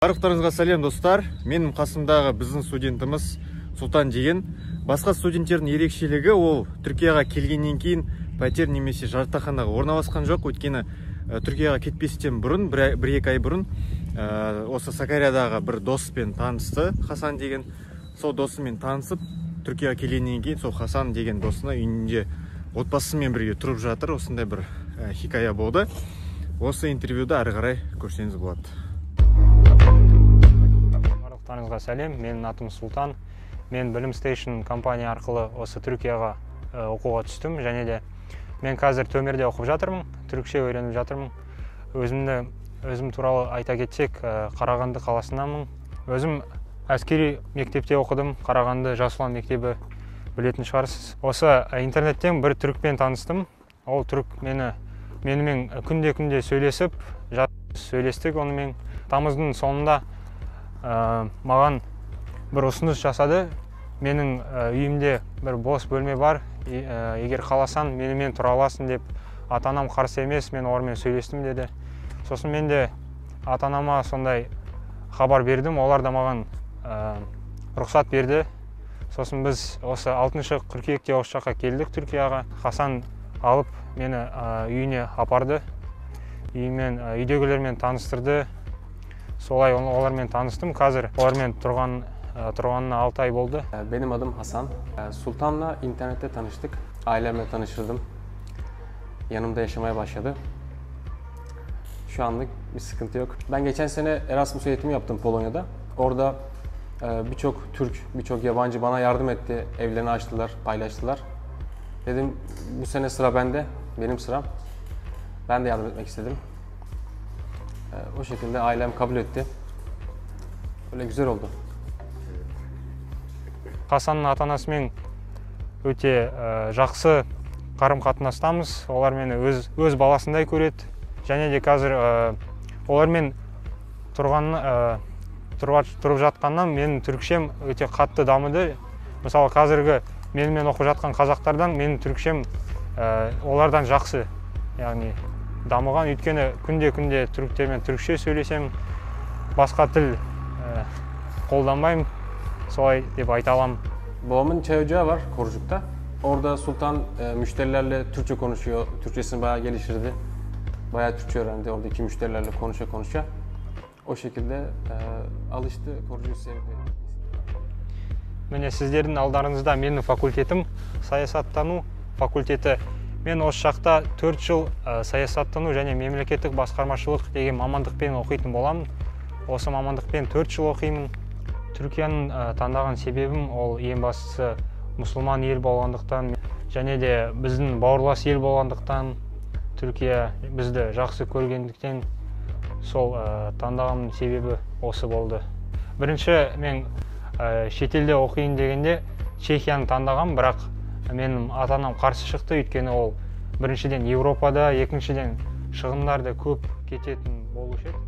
Барлықтарыңызға сәлем достар. Менің қасымдағы біздің студентіміз Сұлтан деген. Басқа студенттердің ерекшелігі ол Түркияға келгеннен кейін пәтер немесе жатақханаға орналасқан жоқ. Өйткені Түркияға кетпестен бұрын, бір-екі ай бұрын осы Сакариядағы бір доспен танысты, Хасан деген. Сол досымен танысып, Түркияға келгеннен кейін сол Хасан деген досына үйінде отбасымен бірге тұрып жатыр. Осындай бір хикая болды. Осы интервьюді ары қарай көрсеңіз болады. Барлықтарыңызға сәлем, менің атым Сұлтан. Мен Білім Стейшн компания арқылы осы Түркияға оқуға түстім, және де мен қазір Төмерде оқып жатырмын, түрікше үйреніп жатырмын. Өзім туралы айта кетсек, Қарағанды қаласынамын. Өзім әскери мектепте оқыдым, Қарағанды Жас ұлан мектебі, білетін шығарсыз. Осы интернеттен бір түрікпен таныстым. Ол түрік менімен күнде сөйлесіп, сөйлестік онымен. Тамыздың соңында маған бір ұсыныс жасады. Менің үйімде бір бос бөлме бар, егер қаласан менімен тұра аласың деп. Ата-анам қарсы емес, мен олармен сөйлестім деді. Сосын мен де ата-анама сондай хабар бердім, олар да маған рұқсат берді. Сосын біз осы 6 қыркүйекте осы жаққа келдік Түркияға. Хасан алып мені үйіне апарды, үйдегілермен таныстырды. Солай олармен таныстым. Қазір олармен тұрғанына 6 ай болды. Benim adım Hasan. Sultan'la internette tanıştık. Ailemle tanıştırdım. Yanımda yaşamaya başladı. Şu anlık bir sıkıntı yok. Ben geçen sene Erasmus eğitimi yaptım Polonya'da. Orada birçok Türk, birçok yabancı bana yardım etti. Evlerini açtılar, paylaştılar. Dedim bu sene sıra bende, benim sıram. Ben de yardım etmek istedim. O şekilde ailem kabul etti. Öyle güzel oldu. Хасанның ата-анасымен өте жақсы қарым-қатынастамыз. Олар мені өз баласындай көреді. Және де қазір олармен тұрып жатқаннан менің түрікшем өте қатты дамыды. Мысалы қазіргі менімен оқып жатқан қазақтардан менің түрікшем олардан жақсы, яғни дамыған. Өйткені күнде түріктермен түрікше сөйлесем, басқа тіл қолданбаймын, солай деп айта alamam. Babamın çay ocağı var Korucuk'ta. Orada Sultan müşterilerle Türkçe konuşuyor. Türkçesini bayağı geliştirdi. Bayağı Türkçe öğrendi oradaki müşterilerle konuşa. O şekilde alıştı, Korucuk'u sevdi. Міне сіздердің алдарыңызда менің факультетім, саясаттану факультеті. Мен осы жақта 4 жыл саясаттану және мемлекеттік басқармашылық деген мамандықпен оқитын боламын. Осы мамандықпен 4 жыл оқимын. Түркияның таңдаған себебім ол ең бастысы мұсылман ел болғандықтан, және де біздің бауырлас ел болғандықтан, Түркия бізді жақсы көргендіктен сол таңдаған себебі осы болды. Бірінші мен шетелде оқиын дегенде Чехияны таңдаған, бірақ менің ата-анам қарсы шықты. Өйткені ол біріншіден Еуропада, екіншіден шығындар да көп кететін болушы еді.